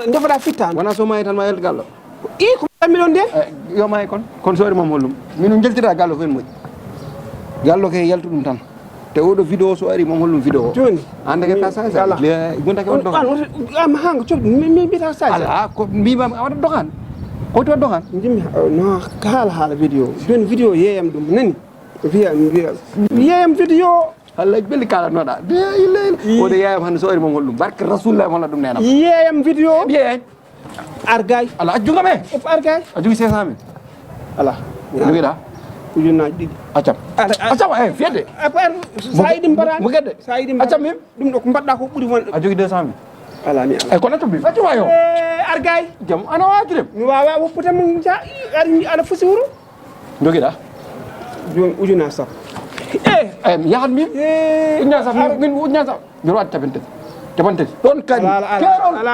ndefaɗa fittano wona so mayi tan ma yelde gallo i ko ɗammi ɗon de yo mayi kono so waɗi mom hollum min jeltira gallo ko en moƴƴi gallo ke yaltu ɗum tan te oɗo vidéo so ari mom hollum vidéo joni ande ke ta sa gondake on dogan am hanga coɓɗi min mbiyata sa ala ko mbimam a waɗa dogan ko to dogan jimmi no haala vidéo joni vidéo yeeyam ɗum nani wiya yeeyam vidéo Allah belli kalanoɗa oɗo yeyam hande so ari mom hollum barke rasulullah holla ɗum nenam yeeyam vidéo ɓiye argay ala a jugame op argay a jogui 500 000 ala joguiɗa ujunnaji ɗiɗi accam fiyedde sa yiɗi mbaɗani mo guedde sa yiɗi accam mim ɗum ɗo ko mbaɗɗa ko ɓuuri wonɗo a jogui 200 000 ala mi ala ko natto mi faccuma yo argay jam ana wajudem mi wawa wopputemo ari aɗa fusi wuro joguiɗa joni ujunnaji sappo mi yahat min ujunnaji sappo min ujunnaji sappo mbiɗa waɗi capantati ɗon kadi ala